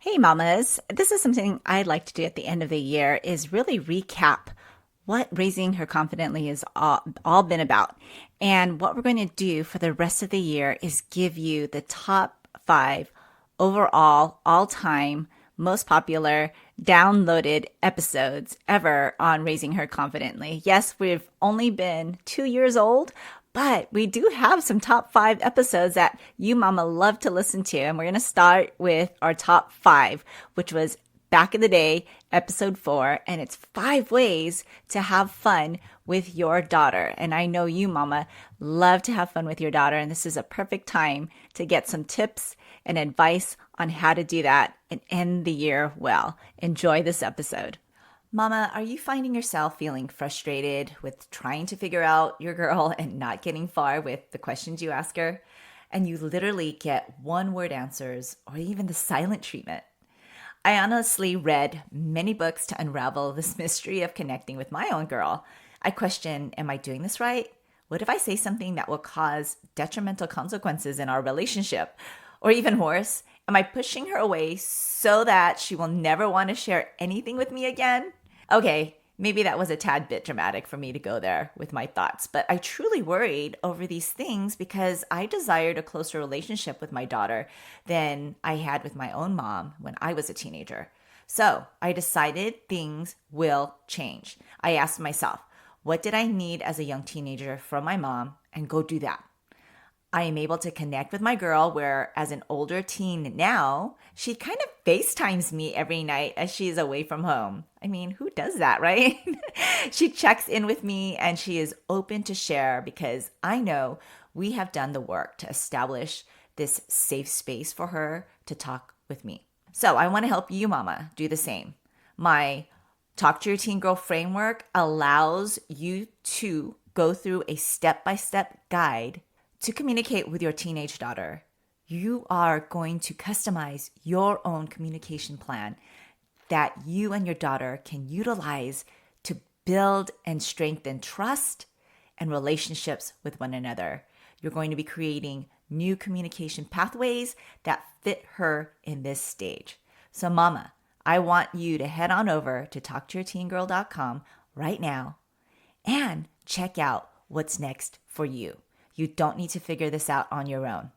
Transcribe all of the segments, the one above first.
Hey mamas, this is something I'd like to do at the end of the year is really recap what raising her confidently has all been about. And what we're going to do for the rest of the year is give you the top five overall, all time, most popular downloaded episodes ever on raising her confidently. Yes, we've only been 2 years old, but we do have some top five episodes that you mama love to listen to. And we're going to start with our top five, which was back in the day, episode 4. And it's 5 ways to have fun with your daughter. And I know you mama love to have fun with your daughter. And this is a perfect time to get some tips and advice on how to do that and end the year well. Enjoy this episode. Mama, are you finding yourself feeling frustrated with trying to figure out your girl and not getting far with the questions you ask her? And you literally get one-word answers or even the silent treatment. I honestly read many books to unravel this mystery of connecting with my own girl. I question, am I doing this right? What if I say something that will cause detrimental consequences in our relationship? Or even worse, am I pushing her away so that she will never want to share anything with me again? Okay, maybe that was a tad bit dramatic for me to go there with my thoughts, but I truly worried over these things because I desired a closer relationship with my daughter than I had with my own mom when I was a teenager. So I decided things will change. I asked myself, what did I need as a young teenager from my mom, and go do that. I am able to connect with my girl, where as an older teen now, she kind of FaceTimes me every night as she is away from home. I mean, who does that, right? She checks in with me and she is open to share because I know we have done the work to establish this safe space for her to talk with me. So I want to help you, mama, do the same. My Talk to Your Teen Girl framework allows you to go through a step-by-step guide to communicate with your teenage daughter. You are going to customize your own communication plan that you and your daughter can utilize to build and strengthen trust and relationships with one another. You're going to be creating new communication pathways that fit her in this stage. So mama, I want you to head on over to talktoyourteengirl.com right now and check out what's next for you. You don't need to figure this out on your own.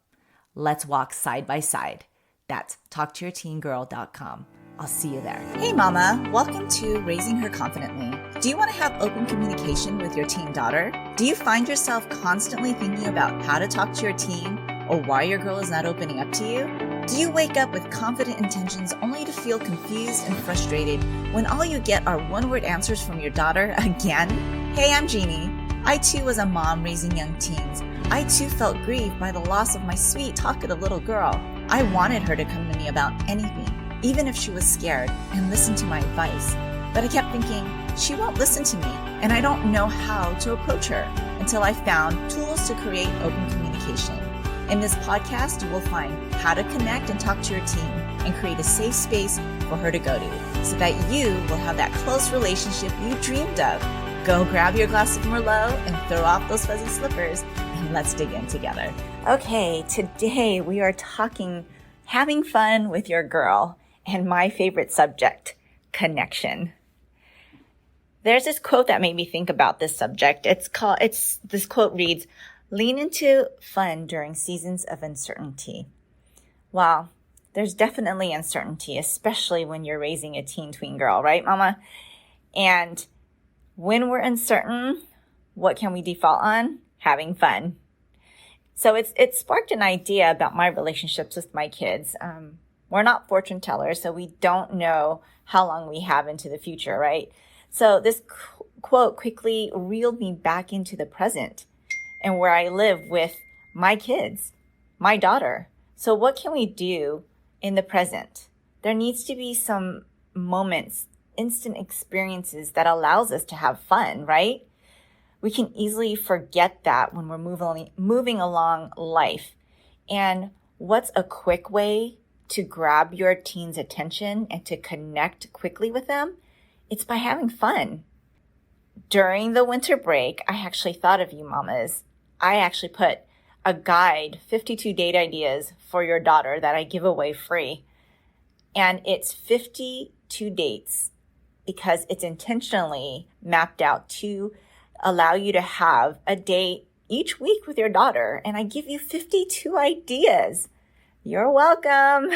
Let's walk side by side. That's talktoyourteengirl.com. I'll see you there. Hey mama, welcome to Raising Her Confidently. Do you want to have open communication with your teen daughter? Do you find yourself constantly thinking about how to talk to your teen or why your girl is not opening up to you? Do you wake up with confident intentions only to feel confused and frustrated when all you get are one-word answers from your daughter again? Hey, I'm Jeannie. I too was a mom raising young teens. I too felt grieved by the loss of my sweet, talkative little girl. I wanted her to come to me about anything, even if she was scared, and listen to my advice. But I kept thinking, she won't listen to me, and I don't know how to approach her until I found tools to create open communication. In this podcast, you will find how to connect and talk to your teen and create a safe space for her to go to so that you will have that close relationship you dreamed of. Go grab your glass of Merlot and throw off those fuzzy slippers, and let's dig in together. Okay, today we are talking having fun with your girl and my favorite subject, connection. There's this quote that made me think about this subject. This quote reads, "Lean into fun during seasons of uncertainty." Well, there's definitely uncertainty, especially when you're raising a tween girl, right, mama? And when we're uncertain, what can we default on? Having fun. So it sparked an idea about my relationships with my kids. We're not fortune tellers, so we don't know how long we have into the future, right? So this quote quickly reeled me back into the present and where I live with my kids, my daughter. So what can we do in the present? There needs to be some moments, instant experiences that allows us to have fun, right? We can easily forget that when we're moving along life. And what's a quick way to grab your teen's attention and to connect quickly with them? It's by having fun. During the winter break, I actually thought of you mamas. I actually put a guide, 52 date ideas for your daughter that I give away free. And it's 52 dates because it's intentionally mapped out to allow you to have a date each week with your daughter. And I give you 52 ideas. You're welcome.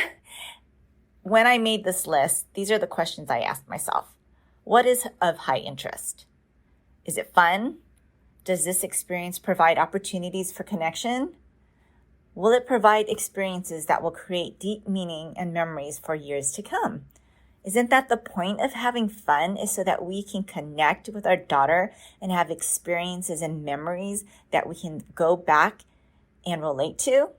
When I made this list, these are the questions I asked myself. What is of high interest? Is it fun? Does this experience provide opportunities for connection? Will it provide experiences that will create deep meaning and memories for years to come? Isn't that the point of having fun, is so that we can connect with our daughter and have experiences and memories that we can go back and relate to?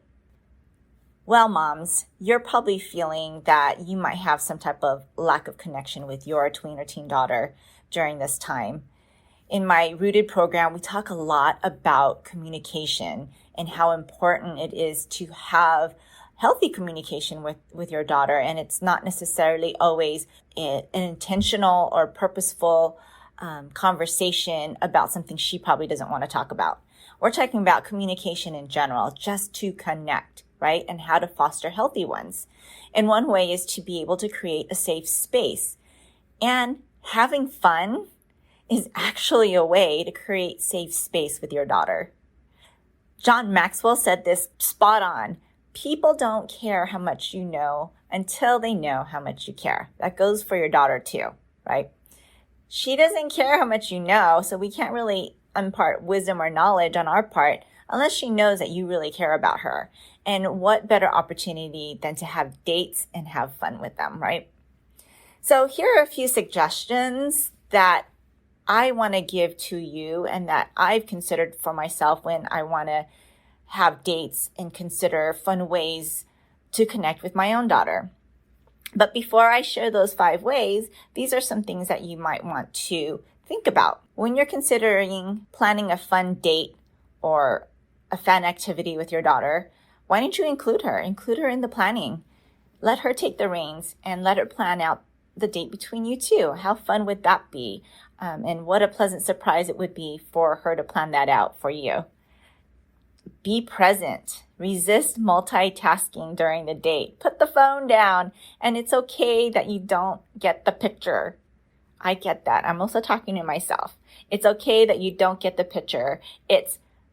Well, moms, you're probably feeling that you might have some type of lack of connection with your tween or teen daughter during this time. In my Rooted program, we talk a lot about communication and how important it is to have healthy communication with your daughter. And it's not necessarily always an intentional or purposeful conversation about something she probably doesn't want to talk about. We're talking about communication in general, just to connect, right? And how to foster healthy ones. And one way is to be able to create a safe space. And having fun is actually a way to create safe space with your daughter. John Maxwell said this spot on. People don't care how much you know until they know how much you care. That goes for your daughter too, right? She doesn't care how much you know, so we can't really impart wisdom or knowledge on our part unless she knows that you really care about her. And what better opportunity than to have dates and have fun with them, right? So here are a few suggestions that I want to give to you and that I've considered for myself when I want to have dates and consider fun ways to connect with my own daughter. But before I share those 5 ways, these are some things that you might want to think about. When you're considering planning a fun date or a fun activity with your daughter, why don't you include her? Include her in the planning. Let her take the reins and let her plan out the date between you two. How fun would that be? And what a pleasant surprise it would be for her to plan that out for you. Be present. Resist multitasking during the date. Put the phone down, and it's okay that you don't get the picture. I get that. I'm also talking to myself. It's okay that you don't get the picture.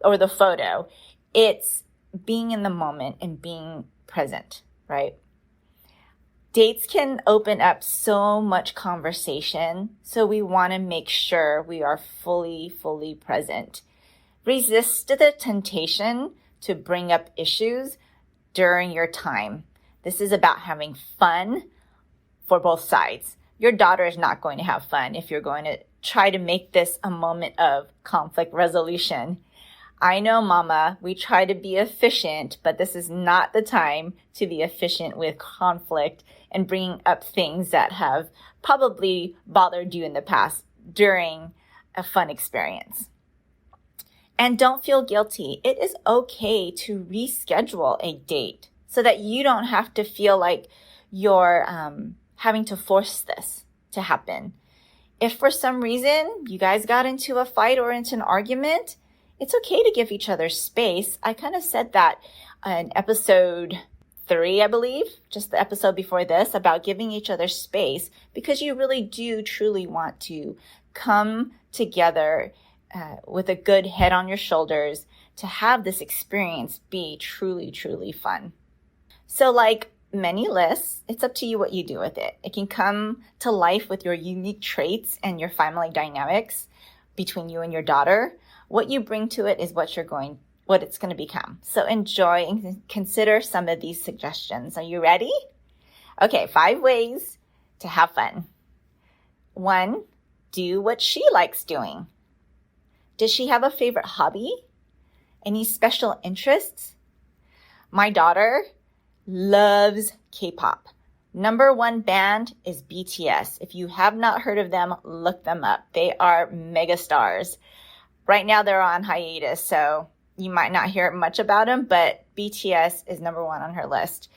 Or the photo. It's being in the moment and being present, right? Dates can open up so much conversation, so we want to make sure we are fully present. Resist the temptation to bring up issues during your time. This is about having fun for both sides. Your daughter is not going to have fun if you're going to try to make this a moment of conflict resolution. I know, Mama, we try to be efficient, but this is not the time to be efficient with conflict and bringing up things that have probably bothered you in the past during a fun experience. And don't feel guilty. It is okay to reschedule a date so that you don't have to feel like you're having to force this to happen. If for some reason you guys got into a fight or into an argument, it's okay to give each other space. I kind of said that in episode 3, I believe, just the episode before this, about giving each other space, because you really do truly want to come together with a good head on your shoulders to have this experience be truly fun. So like many lists, it's up to you what you do with it. It can come to life with your unique traits and your family dynamics between you and your daughter. What you bring to it is what it's going to become. So enjoy and consider some of these suggestions. Are you ready? Okay, 5 ways to have fun. 1, do what she likes doing. Does she have a favorite hobby? Any special interests? My daughter loves K-pop. Number 1 band is BTS. If you have not heard of them, look them up. They are mega stars. Right now they're on hiatus, so you might not hear much about them, but BTS is number 1 on her list.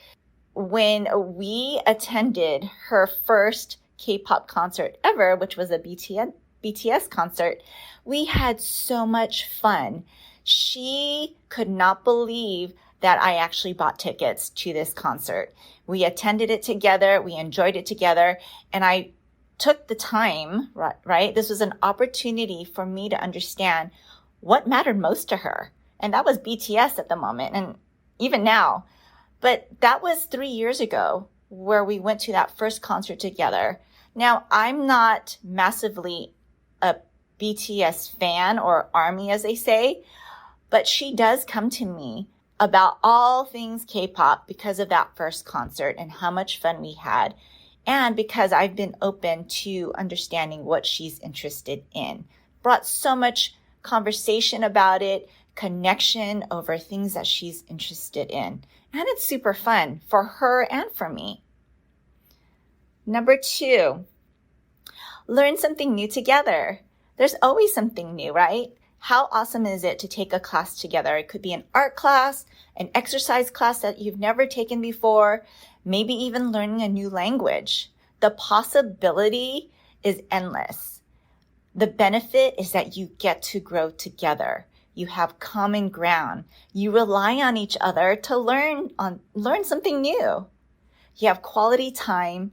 When we attended her first K-pop concert ever, which was a BTS concert, we had so much fun. She could not believe that I actually bought tickets to this concert. We attended it together. We enjoyed it together. And I took the time, right? This was an opportunity for me to understand what mattered most to her. And that was BTS at the moment, and even now. But that was 3 years ago where we went to that first concert together. Now, I'm not massively a BTS fan or ARMY, as they say, but she does come to me about all things K-pop because of that first concert and how much fun we had. And because I've been open to understanding what she's interested in. Brought so much conversation about it, connection over things that she's interested in. And it's super fun for her and for me. Number 2, learn something new together. There's always something new, right? How awesome is it to take a class together? It could be an art class, an exercise class that you've never taken before, maybe even learning a new language. The possibility is endless. The benefit is that you get to grow together. You have common ground. You rely on each other to learn something new. You have quality time,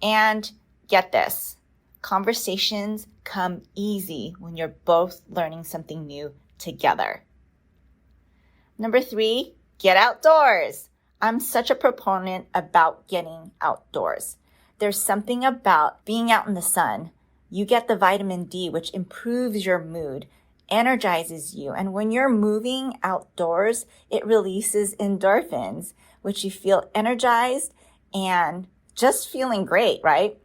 and get this, conversations come easy when you're both learning something new together. Number 3, get outdoors. I'm such a proponent about getting outdoors. There's something about being out in the sun. You get the vitamin D, which improves your mood, energizes you. And when you're moving outdoors, it releases endorphins, which you feel energized and just feeling great, right?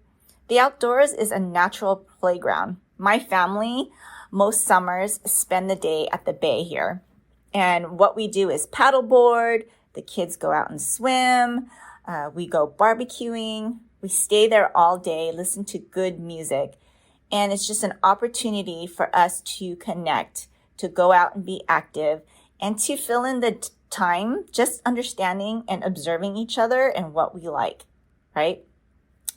The outdoors is a natural playground. My family, most summers, spend the day at the bay here. And what we do is paddleboard, the kids go out and swim, we go barbecuing, we stay there all day, listen to good music. And it's just an opportunity for us to connect, to go out and be active, and to fill in the time just understanding and observing each other and what we like, right?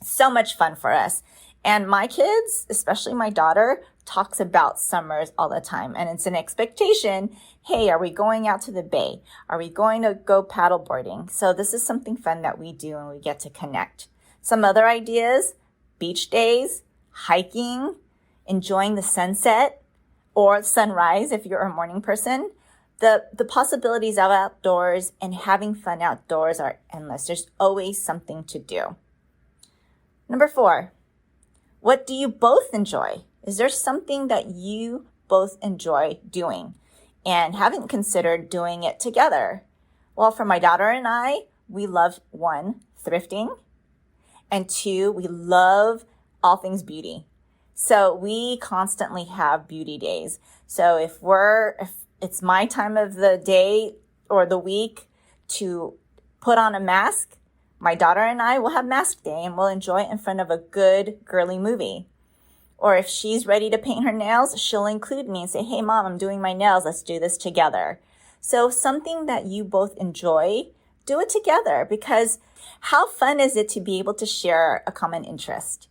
So much fun for us. And my kids, especially my daughter, talks about summers all the time. And it's an expectation. Hey, are we going out to the bay? Are we going to go paddleboarding? So this is something fun that we do and we get to connect. Some other ideas, beach days, hiking, enjoying the sunset or sunrise if you're a morning person. The possibilities of outdoors and having fun outdoors are endless. There's always something to do. Number 4, what do you both enjoy? Is there something that you both enjoy doing and haven't considered doing it together? Well, for my daughter and I, we love 1, thrifting, and 2, we love all things beauty. So we constantly have beauty days. So if it's my time of the day or the week to put on a mask, my daughter and I will have mask day and we'll enjoy it in front of a good girly movie. Or if she's ready to paint her nails, she'll include me and say, hey, Mom, I'm doing my nails. Let's do this together. So something that you both enjoy, do it together, because how fun is it to be able to share a common interest?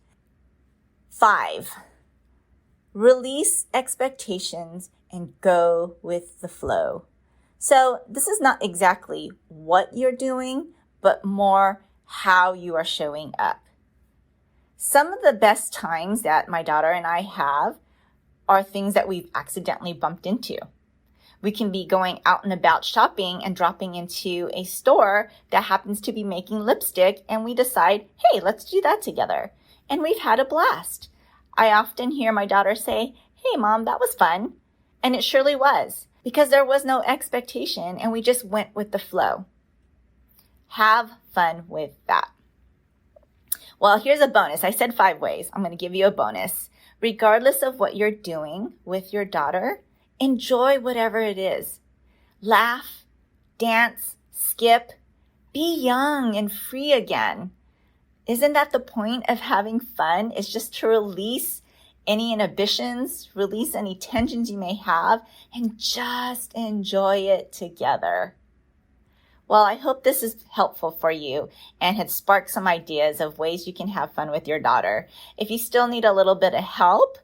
5, release expectations and go with the flow. So this is not exactly what you're doing, but more how you are showing up. Some of the best times that my daughter and I have are things that we've accidentally bumped into. We can be going out and about shopping and dropping into a store that happens to be making lipstick, and we decide, hey, let's do that together. And we've had a blast. I often hear my daughter say, hey, Mom, that was fun. And it surely was, because there was no expectation and we just went with the flow. Have fun with that. Well, here's a bonus. I said 5 ways. I'm going to give you a bonus. Regardless of what you're doing with your daughter, enjoy whatever it is. Laugh, dance, skip, be young and free again. Isn't that the point of having fun? Is just to release any inhibitions, release any tensions you may have, and just enjoy it together. Well, I hope this is helpful for you and had sparked some ideas of ways you can have fun with your daughter. If you still need a little bit of help,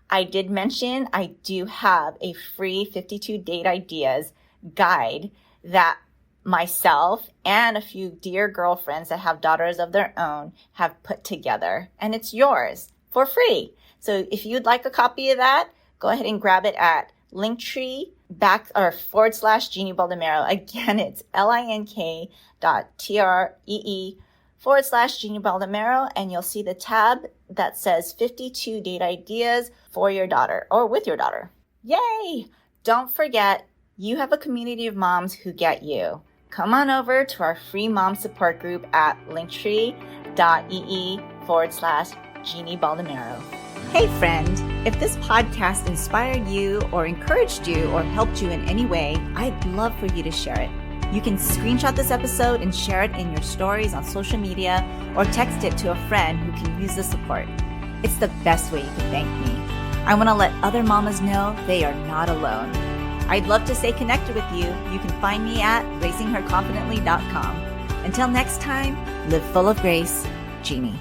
I did mention I do have a free 52 Date Ideas guide that myself and a few dear girlfriends that have daughters of their own have put together, and it's yours for free. So if you'd like a copy of that, go ahead and grab it at Linktree / Jeannie Baldemero. Again, it's link.tree/Jeannie Baldemero, and you'll see the tab that says 52 date ideas for your daughter or with your daughter. Yay! Don't forget, you have a community of moms who get you. Come on over to our free mom support group at linktree.ee/Jeannie Baldemero. Hey friend, if this podcast inspired you or encouraged you or helped you in any way, I'd love for you to share it. You can screenshot this episode and share it in your stories on social media or text it to a friend who can use the support. It's the best way you can thank me. I want to let other mamas know they are not alone. I'd love to stay connected with you. You can find me at raisingherconfidently.com. Until next time, live full of grace, Jeannie.